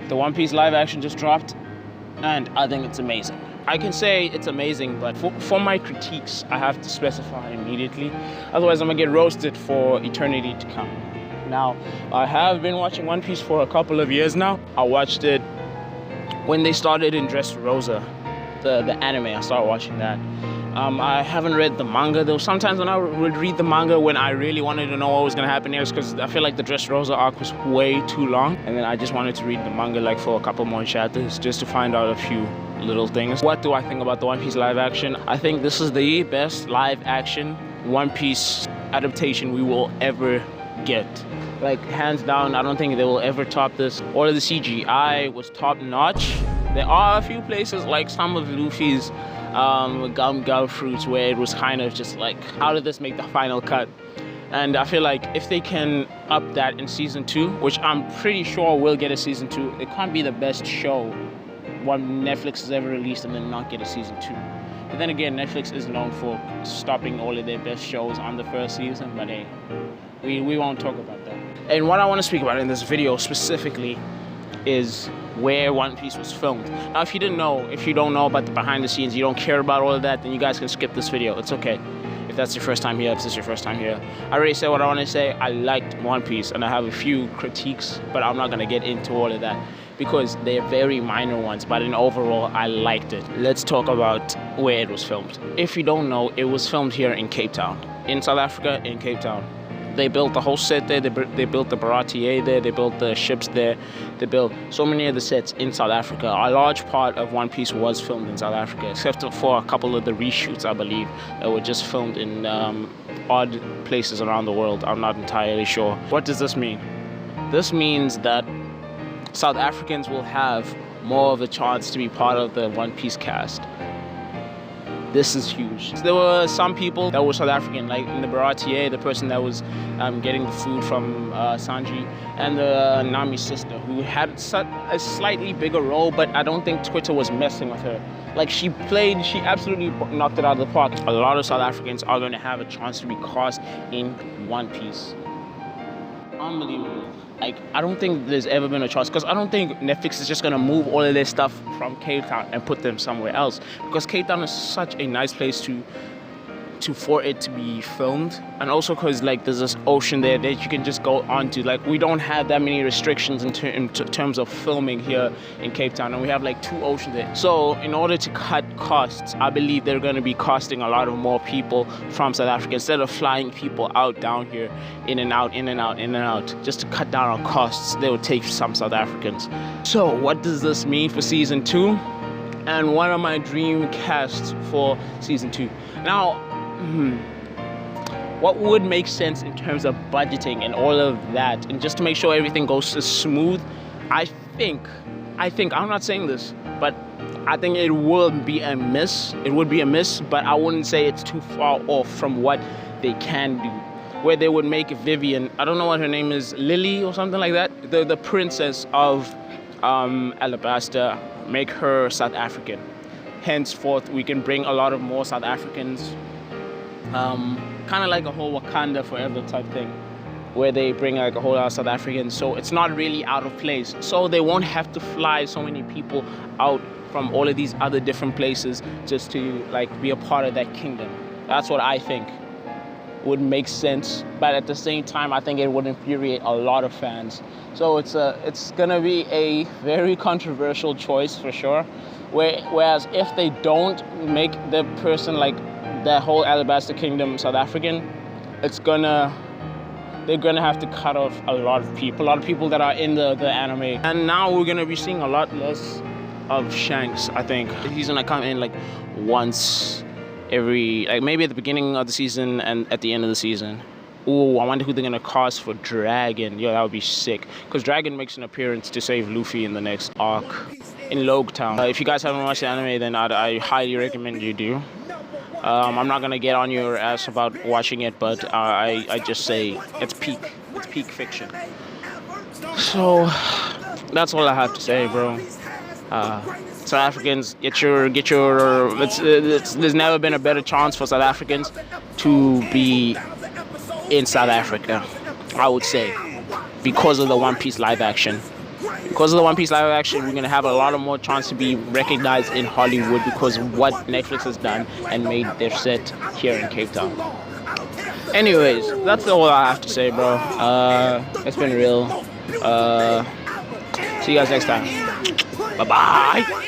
The One Piece live action just dropped, and I think it's amazing. I can say it's amazing, but for my critiques, I have to specify immediately. Otherwise, I'm gonna get roasted for eternity to come. Now, I have been watching One Piece for a couple of years now. I watched it when they started in Dressrosa, the anime. I started watching that. I haven't read the manga though. Sometimes when I would read the manga when I really wanted to know what was gonna happen next, because I feel like the Dressrosa arc was way too long, and then I just wanted to read the manga like for a couple more chapters just to find out a few little things. What do I think about the One Piece live action? I think this is the best live action One Piece adaptation we will ever get. Like, hands down, I don't think they will ever top this. All of the CGI was top notch. There are a few places like some of Luffy's gum fruits where it was kind of just like, how did this make the final cut? And I feel like if they can up that in season 2, which I'm pretty sure will get a season 2, it can't be the best show one Netflix has ever released and then not get a season 2. But then again, Netflix is known for stopping all of their best shows on the first season, but hey, we won't talk about that. And what I want to speak about in this video specifically is where One Piece was filmed. Now, if you don't know about the behind the scenes, you don't care about all of that, then you guys can skip this video. It's okay. If that's your first time here, if this is your first time here. I already said what I want to say. I liked One Piece, and I have a few critiques, but I'm not going to get into all of that because they're very minor ones, but in overall, I liked it. Let's talk about where it was filmed. If you don't know, it was filmed here in Cape Town. In South Africa, in Cape Town. They built the whole set there. They built the Draidyy there. They built the ships there. They built so many of the sets in South Africa. A large part of One Piece was filmed in South Africa, except for a couple of the reshoots, I believe, that were just filmed in odd places around the world. I'm not entirely sure. What does this mean? This means that South Africans will have more of a chance to be part of the One Piece cast. This is huge. There were some people that were South African, like in the Draidyy, the person that was getting the food from Sanji, and the Nami's sister, who had a slightly bigger role, but I don't think Twitter was messing with her. Like, she absolutely knocked it out of the park. A lot of South Africans are going to have a chance to be cast in One Piece. Unbelievable. Like, I don't think there's ever been a chance, because I don't think Netflix is just going to move all of their stuff from Cape Town and put them somewhere else, because Cape Town is such a nice place for it to be filmed, and also because like there's this ocean there that you can just go onto. Like, we don't have that many restrictions in terms of filming here in Cape Town, and we have like 2 oceans there. So in order to cut costs, I believe they're going to be casting a lot of more people from South Africa instead of flying people out down here in and out, just to cut down on costs. They would take some South Africans. So what does this mean for season 2? And one of my dream casts for season 2. Now, what would make sense in terms of budgeting and all of that, and just to make sure everything goes smooth, I think, I'm not saying this, but I think it would be a miss, but I wouldn't say it's too far off from what they can do, where they would make Vivian, I don't know what her name is, Lily or something like that, the princess of Alabasta, make her South African. Henceforth, we can bring a lot of more South Africans, kind of like a whole Wakanda Forever type thing, where they bring like a whole lot of South Africans, so it's not really out of place. So they won't have to fly so many people out from all of these other different places just to like be a part of that kingdom. That's what I think would make sense, but at the same time, I think it would infuriate a lot of fans. So it's gonna be a very controversial choice for sure. Whereas if they don't make the person like the whole Alabasta Kingdom South African, they're gonna have to cut off a lot of people that are in the anime. And now we're gonna be seeing a lot less of Shanks, I think. He's gonna come in like once every, like maybe at the beginning of the season and at the end of the season. Ooh, I wonder who they're gonna cast for Dragon. Yo, that would be sick. Because Dragon makes an appearance to save Luffy in the next arc in Logetown. If you guys haven't watched the anime, then I highly recommend you do. I'm not gonna get on your ass about watching it, but I just say it's peak fiction. So that's all I have to say, bro. South Africans, get your. There's never been a better chance for South Africans to be in South Africa, I would say, because of the One Piece live action. Because of the One Piece live action, we're gonna have a lot of more chance to be recognized in Hollywood because of what Netflix has done and made their set here in Cape Town. Anyways, that's all I have to say, bro. It's been real. See you guys next time. Bye bye.